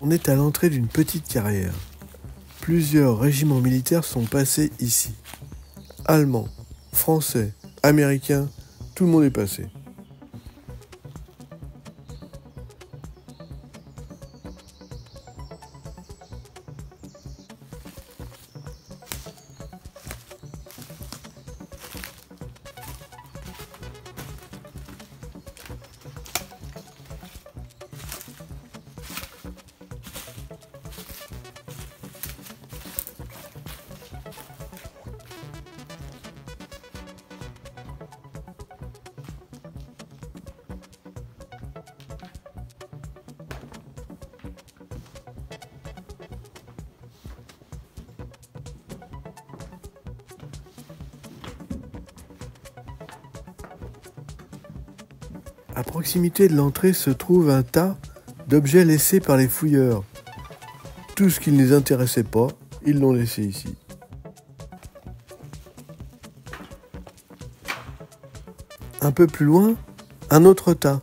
On est à l'entrée d'une petite carrière. Plusieurs régiments militaires sont passés ici. Allemands, Français, Américains, tout le monde est passé. À proximité de l'entrée se trouve un tas d'objets laissés par les fouilleurs. Tout ce qui ne les intéressait pas, ils l'ont laissé ici. Un peu plus loin, un autre tas.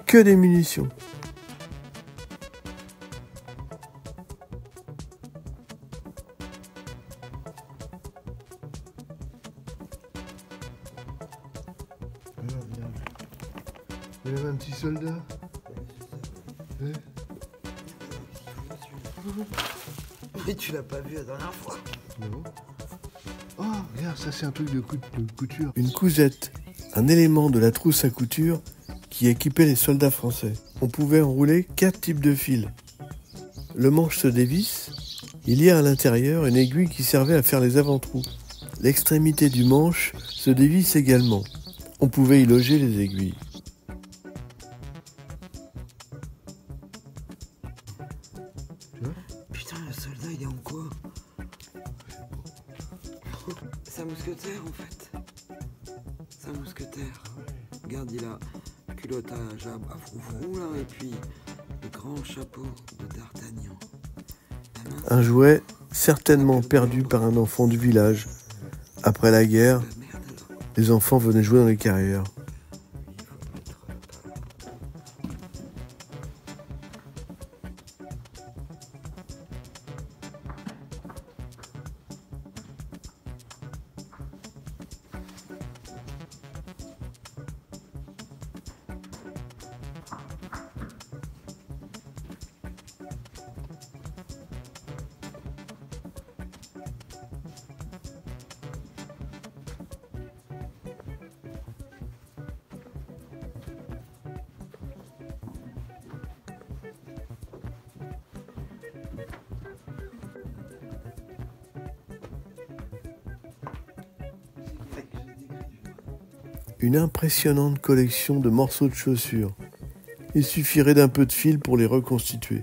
Que des munitions. Il y avait un petit soldat. Ouais. Mais tu l'as pas vu la dernière fois. Non. Oh, regarde, ça c'est un truc de couture. Une cousette, un élément de la trousse à couture qui équipait les soldats français. On pouvait enrouler 4 types de fils. Le manche se dévisse. Il y a à l'intérieur une aiguille qui servait à faire les avant-trous. L'extrémité du manche se dévisse également. On pouvait y loger les aiguilles. Putain, le soldat, il est en quoi? C'est un mousquetaire, en fait. C'est un mousquetaire. Regarde, il a culottage à froufrou, là, et puis le grand chapeau de D'Artagnan. Un jouet certainement perdu par un enfant du village. Après la guerre, les enfants venaient jouer dans les carrières. Une impressionnante collection de morceaux de chaussures. Il suffirait d'un peu de fil pour les reconstituer.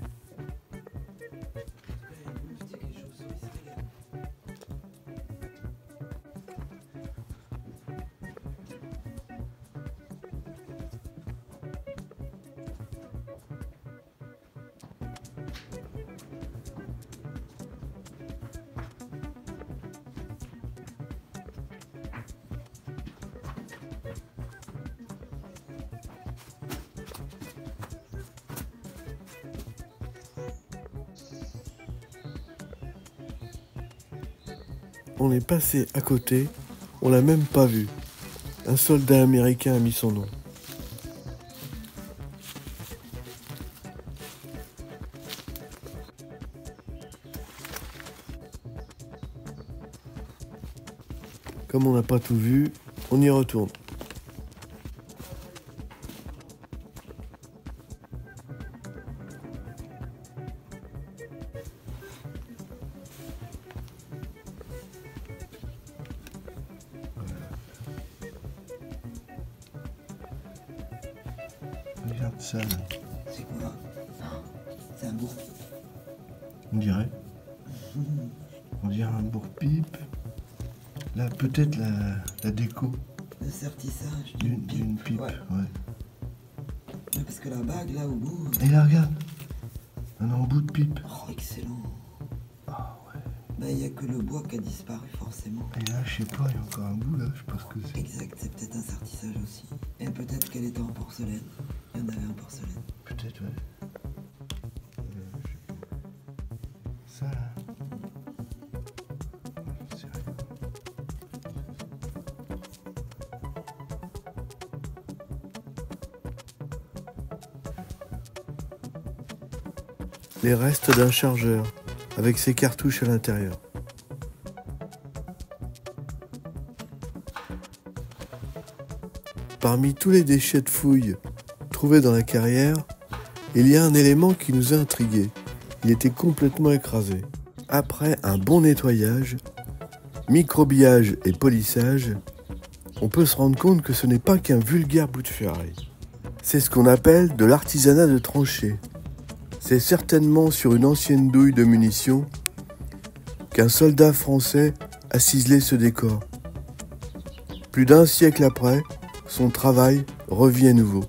On est passé à côté, on l'a même pas vu. Un soldat américain a mis son nom. Comme on n'a pas tout vu, on y retourne. Regarde ça là. C'est quoi? C'est un bourg. On dirait. On dirait un bourre-pipe. Là, peut-être la déco Le sertissage d'une pipe. Ouais. Ouais, parce que la bague là au bout. Et là, regarde. Un embout de pipe. Oh, excellent. Ah ouais. Bah, il n'y a que le bois qui a disparu forcément. Et là, je sais pas, il y a encore un bout là, je sais pas ce que c'est. Exact, c'est peut-être un sertissage aussi. Et peut-être qu'elle était en porcelaine. Il y en avait en porcelaine. Peut-être, ouais. Je sais ça là. J'en sais rien. Les restes d'un chargeur avec ses cartouches à l'intérieur. Parmi tous les déchets de fouilles trouvés dans la carrière, il y a un élément qui nous a intrigués. Il était complètement écrasé. Après un bon nettoyage, microbillage et polissage, on peut se rendre compte que ce n'est pas qu'un vulgaire bout de ferraille. C'est ce qu'on appelle de l'artisanat de tranchée. C'est certainement sur une ancienne douille de munitions qu'un soldat français a ciselé ce décor. Plus d'un siècle après, son travail revient à nouveau.